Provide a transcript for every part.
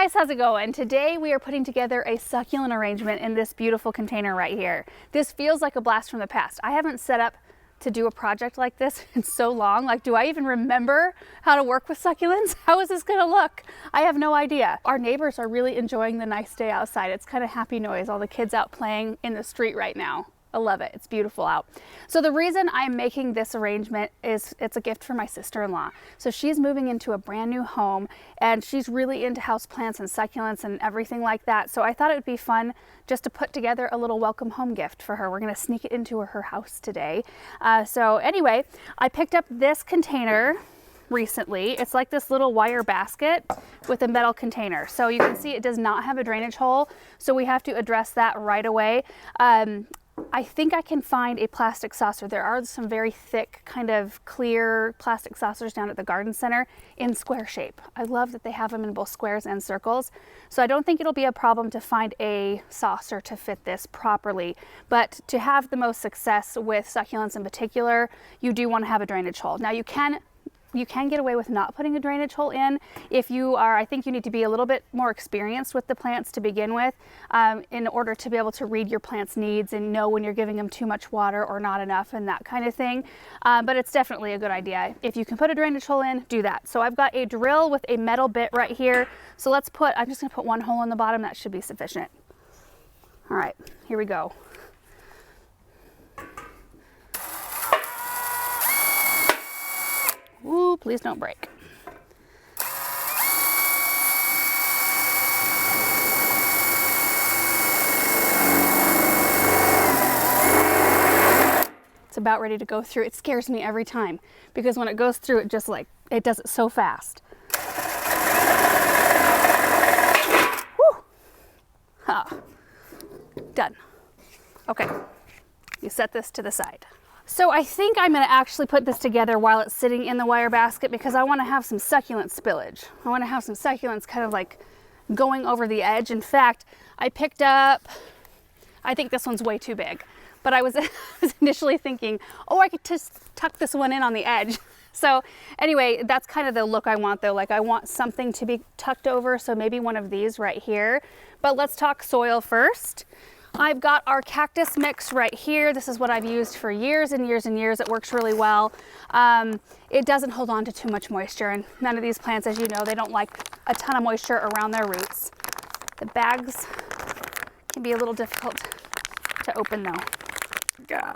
guys, how's it going? Today we are putting together a succulent arrangement in this beautiful container right here. This feels like a blast from the past. I haven't set up to do a project like this in so long. Like, do I even remember how to work with succulents? How is this gonna look? I have no idea. Our neighbors are really enjoying the nice day outside. It's kind of happy noise, all the kids out playing in the street right now. I love it. It's beautiful out. So the reason I'm making this arrangement is it's a gift for my sister-in-law. So she's moving into a brand new home and she's really into houseplants and succulents and everything like that. So I thought it would be fun just to put together a little welcome home gift for her. We're going to sneak it into her house today. So anyway, I picked up this container recently. It's like this little wire basket with a metal container. So you can see it does not have a drainage hole. So we have to address that right away. I think I can find a plastic saucer. There are some very thick, kind of clear plastic saucers down at the garden center in square shape. I love that they have them in both squares and circles. So I don't think it'll be a problem to find a saucer to fit this properly. But to have the most success with succulents in particular, you do want to have a drainage hole. Now you can get away with not putting a drainage hole in if you are, I think you need to be a little bit more experienced with the plants to begin with in order to be able to read your plant's needs and know when you're giving them too much water or not enough and that kind of thing. But it's definitely a good idea. If you can put a drainage hole in, do that. So I've got a drill with a metal bit right here. So I'm just gonna put one hole in the bottom. That should be sufficient. All right, here we go. Ooh, please don't break. It's about ready to go through. It scares me every time because when it goes through, it just like, it does it so fast. Woo! Ah, done. Okay, you set this to the side. So I think I'm going to actually put this together while it's sitting in the wire basket because I want to have some succulent spillage. I want to have some succulents kind of like going over the edge. In fact, I picked up, I think this one's way too big, but I was initially thinking, oh, I could just tuck this one in on the edge. So anyway, that's kind of the look I want though. Like I want something to be tucked over. So maybe one of these right here, but let's talk soil first. I've got our cactus mix right here. This is what I've used for years and years and years. It works really well. It doesn't hold on to too much moisture, and none of these plants, as you know, they don't like a ton of moisture around their roots. The bags can be a little difficult to open though. Yeah.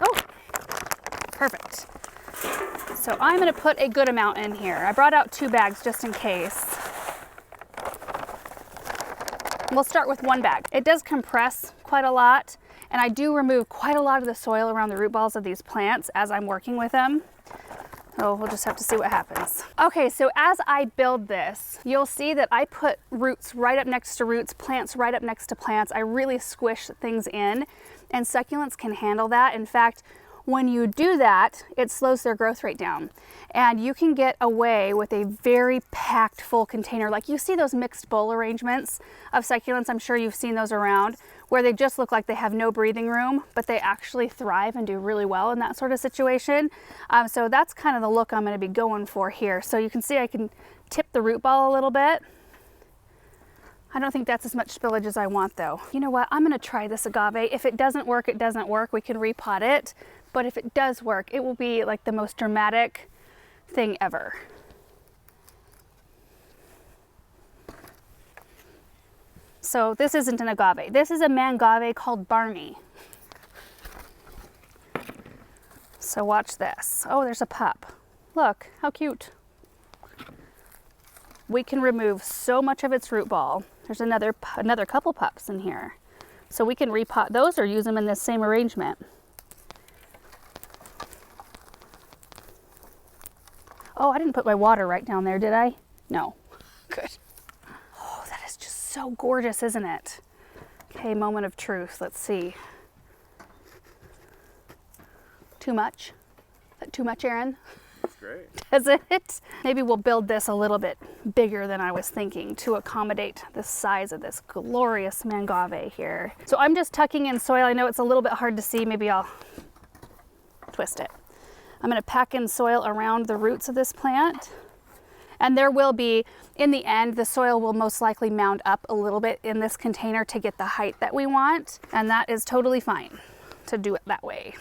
Oh, perfect. So I'm gonna put a good amount in here. I brought out 2 bags just in case. We'll start with 1 bag. It does compress quite a lot, and I do remove quite a lot of the soil around the root balls of these plants as I'm working with them. So we'll just have to see what happens. Okay, so as I build this, you'll see that I put roots right up next to roots, plants right up next to plants. I really squish things in, and succulents can handle that. In fact, when you do that, it slows their growth rate down. And you can get away with a very packed full container. Like you see those mixed bowl arrangements of succulents, I'm sure you've seen those around, where they just look like they have no breathing room, but they actually thrive and do really well in that sort of situation. So that's kind of the look I'm gonna be going for here. So you can see I can tip the root ball a little bit. I don't think that's as much spillage as I want though. You know what, I'm gonna try this agave. If it doesn't work, it doesn't work. We can repot it. But if it does work, it will be like the most dramatic thing ever. So this isn't an agave. This is a mangave called Barney. So watch this. Oh, there's a pup. Look, how cute. We can remove so much of its root ball. There's another couple pups in here. So we can repot those or use them in this same arrangement. Oh, I didn't put my water right down there, did I? No. Good. Oh, that is just so gorgeous, isn't it? Okay, moment of truth. Let's see. Too much? Is that too much, Aaron? That's great. Does it? Maybe we'll build this a little bit bigger than I was thinking to accommodate the size of this glorious mangave here. So I'm just tucking in soil. I know it's a little bit hard to see. Maybe I'll twist it. I'm going to pack in soil around the roots of this plant. And there will be, in the end, the soil will most likely mound up a little bit in this container to get the height that we want. And that is totally fine to do it that way.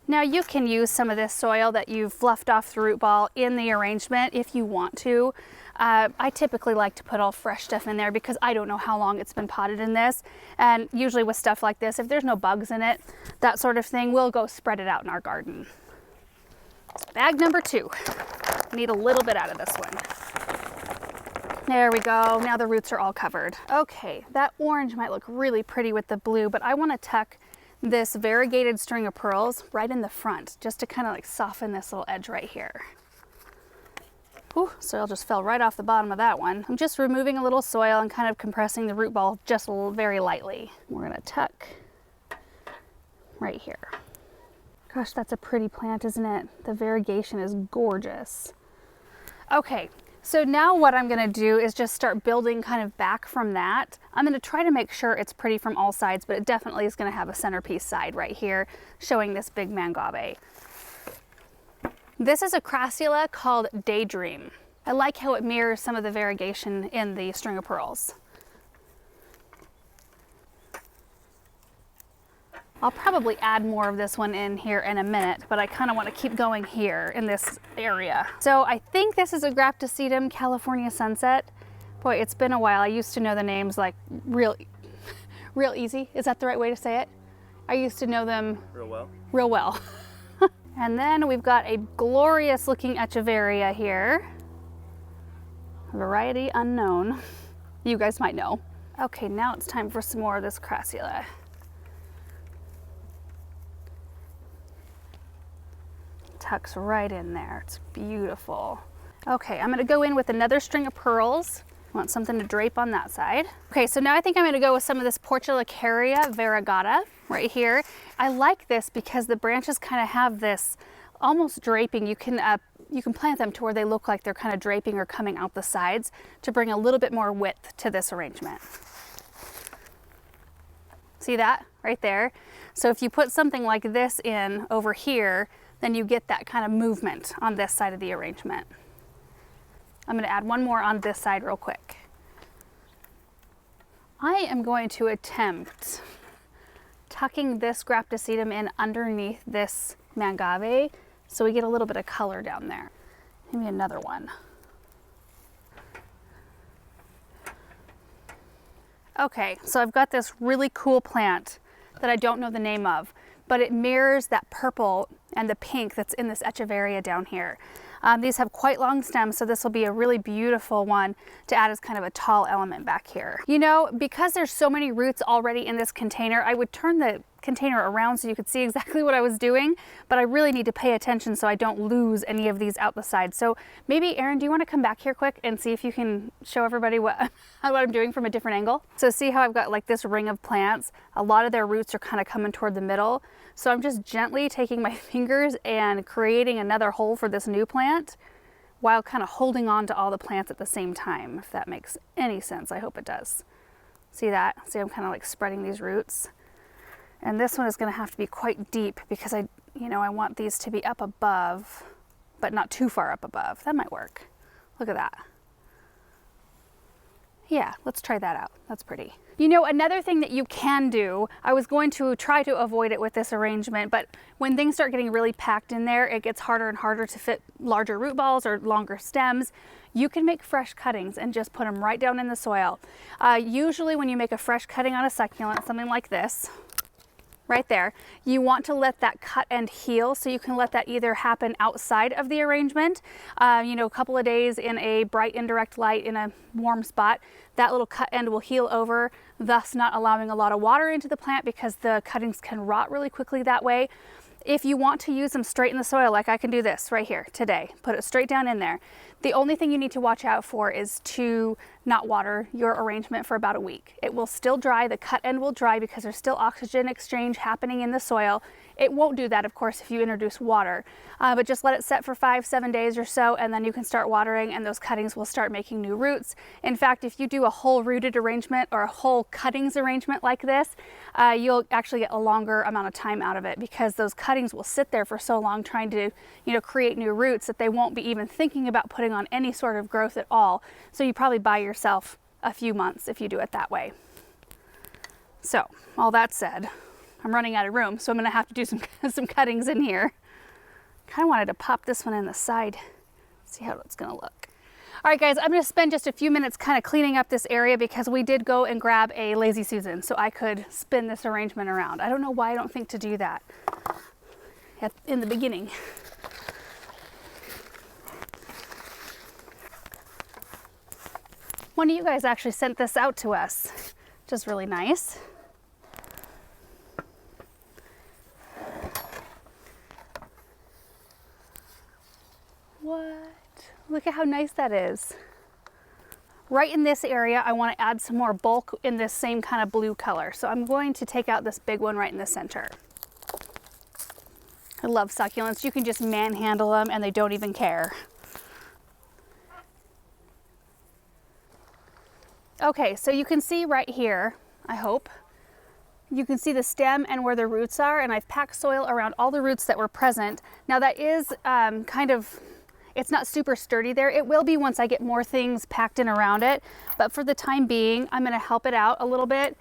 Now you can use some of this soil that you've fluffed off the root ball in the arrangement if you want to. I typically like to put all fresh stuff in there because I don't know how long it's been potted in this. And usually with stuff like this, if there's no bugs in it, that sort of thing, we'll go spread it out in our garden. Bag number 2. Need a little bit out of this one. There we go. Now the roots are all covered. Okay, that orange might look really pretty with the blue, but I want to tuck this variegated string of pearls right in the front just to kind of like soften this little edge right here. Ooh, soil just fell right off the bottom of that one. I'm just removing a little soil and kind of compressing the root ball just very lightly. We're gonna tuck right here. Gosh, that's a pretty plant, isn't it? The variegation is gorgeous. Okay, so now what I'm gonna do is just start building kind of back from that. I'm gonna try to make sure it's pretty from all sides, but it definitely is gonna have a centerpiece side right here showing this big mangave. This is a Crassula called Daydream. I like how it mirrors some of the variegation in the string of pearls. I'll probably add more of this one in here in a minute, but I kind of want to keep going here in this area. So I think this is a Graptosedum California Sunset. Boy, it's been a while. I used to know the names like real easy. Is that the right way to say it? I used to know them real well. And then we've got a glorious looking Echeveria here. Variety unknown. You guys might know. Okay, now it's time for some more of this Crassula. Tucks right in there. It's beautiful. Okay, I'm gonna go in with another string of pearls. I want something to drape on that side. Okay, so now I think I'm gonna go with some of this Portulacaria variegata right here. I like this because the branches kind of have this almost draping. You can plant them to where they look like they're kind of draping or coming out the sides to bring a little bit more width to this arrangement. See that right there? So if you put something like this in over here, then you get that kind of movement on this side of the arrangement. I'm going to add one more on this side real quick. I am going to attempt tucking this Graptosedum in underneath this mangave so we get a little bit of color down there. Maybe another one. Okay, so I've got this really cool plant that I don't know the name of, but it mirrors that purple and the pink that's in this Echeveria down here. These have quite long stems, so this will be a really beautiful one to add as kind of a tall element back here. You know, because there's so many roots already in this container, I would turn the container around so you could see exactly what I was doing, but I really need to pay attention so I don't lose any of these out the side. So maybe, Erin, do you want to come back here quick and see if you can show everybody what I'm doing from a different angle? So see how I've got like this ring of plants? A lot of their roots are kind of coming toward the middle. So I'm just gently taking my fingers and creating another hole for this new plant while kind of holding on to all the plants at the same time, if that makes any sense. I hope it does. See that? See, I'm kind of like spreading these roots. And this one is going to have to be quite deep because I want these to be up above, but not too far up above. That might work. Look at that. Yeah, let's try that out. That's pretty. You know, another thing that you can do, I was going to try to avoid it with this arrangement, but when things start getting really packed in there, it gets harder and harder to fit larger root balls or longer stems. You can make fresh cuttings and just put them right down in the soil. Usually when you make a fresh cutting on a succulent, something like this, right there, you want to let that cut end heal, so you can let that either happen outside of the arrangement, a couple of days in a bright indirect light in a warm spot. That little cut end will heal over, thus not allowing a lot of water into the plant because the cuttings can rot really quickly that way. If you want to use them straight in the soil, like I can do this right here today, put it straight down in there. The only thing you need to watch out for is to not water your arrangement for about a week. It will still dry, the cut end will dry because there's still oxygen exchange happening in the soil. It won't do that, of course, if you introduce water, but just let it set for 5-7 days or so, and then you can start watering and those cuttings will start making new roots. In fact, if you do a whole rooted arrangement or a whole cuttings arrangement like this, you'll actually get a longer amount of time out of it because those cuttings will sit there for so long trying to, create new roots that they won't be even thinking about putting on any sort of growth at all. So you probably buy yourself a few months if you do it that way. So all that said, I'm running out of room, so I'm gonna have to do some cuttings in here. Kind of wanted to pop this one in the side, see how it's gonna look. All right guys, I'm gonna spend just a few minutes kind of cleaning up this area because we did go and grab a Lazy Susan so I could spin this arrangement around. I don't know why I don't think to do that in the beginning. One of you guys actually sent this out to us, which is really nice. What? Look at how nice that is. Right in this area, I want to add some more bulk in this same kind of blue color. So I'm going to take out this big one right in the center. I love succulents. You can just manhandle them and they don't even care. Okay, so you can see right here, I hope, you can see the stem and where the roots are, and I've packed soil around all the roots that were present. Now that is it's not super sturdy there. It will be once I get more things packed in around it, but for the time being, I'm gonna help it out a little bit.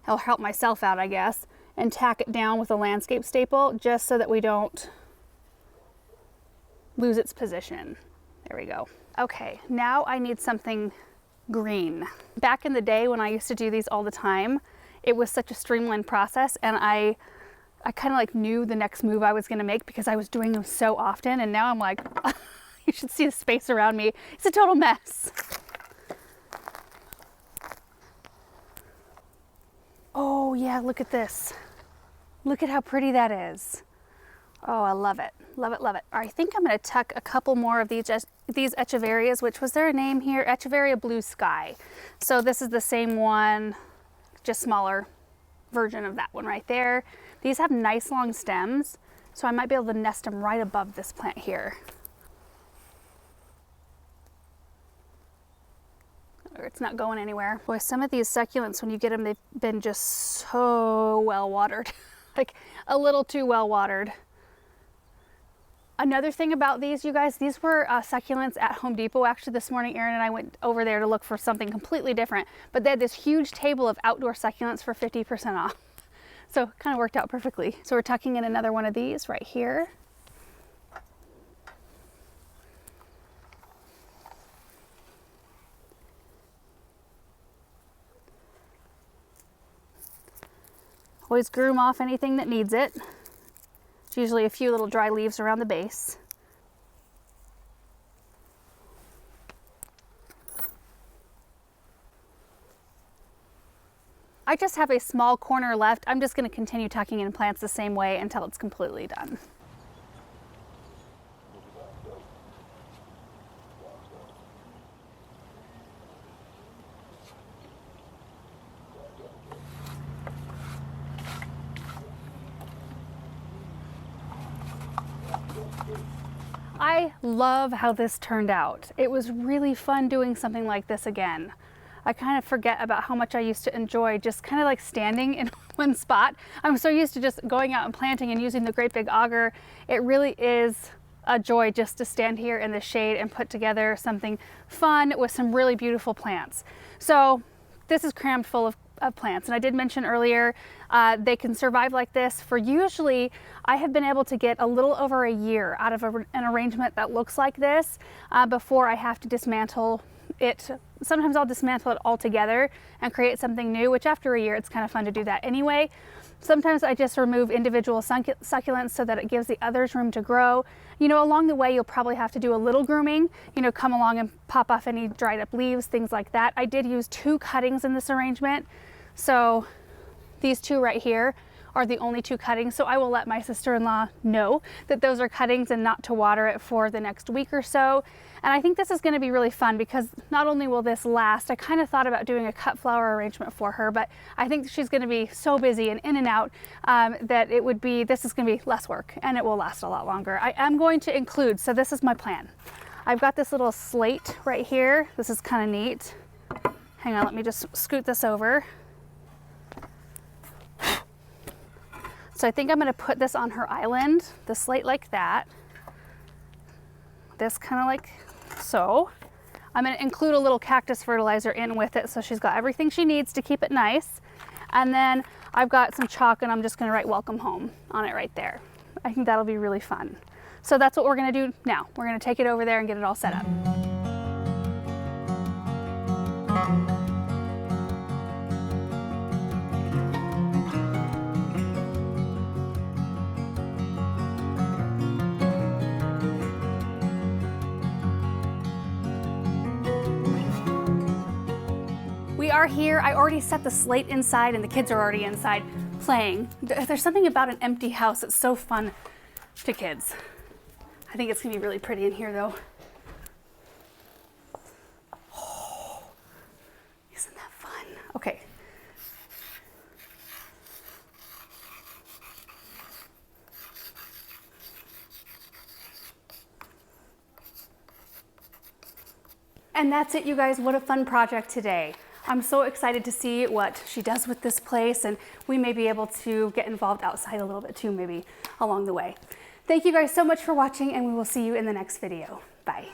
I'll help myself out, I guess, and tack it down with a landscape staple just so that we don't lose its position. There we go. Okay, now I need something green. Back in the day when I used to do these all the time, it was such a streamlined process, and I kind of like knew the next move I was going to make because I was doing them so often, and now I'm like, you should see the space around me. It's a total mess. Oh yeah, look at this. Look at how pretty that is. Oh, I love it. Love it, love it. I think I'm going to tuck a couple more of these Echeverias, which was their name here, Echeveria Blue Sky. So this is the same one, just smaller version of that one right there. These have nice long stems, so I might be able to nest them right above this plant here. Or it's not going anywhere. Boy, some of these succulents, when you get them, they've been just so well watered. Like a little too well watered. Another thing about these, you guys, these were succulents at Home Depot. Actually, this morning, Erin and I went over there to look for something completely different, but they had this huge table of outdoor succulents for 50% off. So it kind of worked out perfectly. So we're tucking in another one of these right here. Always groom off anything that needs it. It's usually a few little dry leaves around the base. I just have a small corner left. I'm just going to continue tucking in plants the same way until it's completely done. I love how this turned out. It was really fun doing something like this again. I kind of forget about how much I used to enjoy just kind of like standing in one spot. I'm so used to just going out and planting and using the great big auger. It really is a joy just to stand here in the shade and put together something fun with some really beautiful plants. So this is crammed full of plants, and I did mention earlier they can survive like this for usually I have been able to get a little over a year out of an arrangement that looks like this before I have to dismantle it. Sometimes I'll dismantle it altogether and create something new, which after a year it's kind of fun to do that anyway. Sometimes I just remove individual succulents so that it gives the others room to grow. You know, along the way you'll probably have to do a little grooming, you know, come along and pop off any dried up leaves, things like that. I did use 2 cuttings in this arrangement. So these 2 right here are the only 2 cuttings, so I will let my sister-in-law know that those are cuttings and not to water it for the next week or so. And I think this is going to be really fun because not only will this last, I kind of thought about doing a cut flower arrangement for her, but I think she's going to be so busy and in and out that this is going to be less work and it will last a lot longer. I am going to include, so this is my plan. I've got this little slate right here. This is kind of neat. Hang on, let me just scoot this over. So I think I'm going to put this on her island, the slate like that. This kind of like so. I'm going to include a little cactus fertilizer in with it so she's got everything she needs to keep it nice. And then I've got some chalk and I'm just going to write welcome home on it right there. I think that'll be really fun. So that's what we're going to do now. We're going to take it over there and get it all set up. We are here. I already set the slate inside and the kids are already inside playing. There's something about an empty house that's so fun to kids. I think it's gonna be really pretty in here though. Oh, isn't that fun? Okay. And that's it, you guys. What a fun project today. I'm so excited to see what she does with this place, and we may be able to get involved outside a little bit too, maybe along the way. Thank you guys so much for watching, and we will see you in the next video. Bye.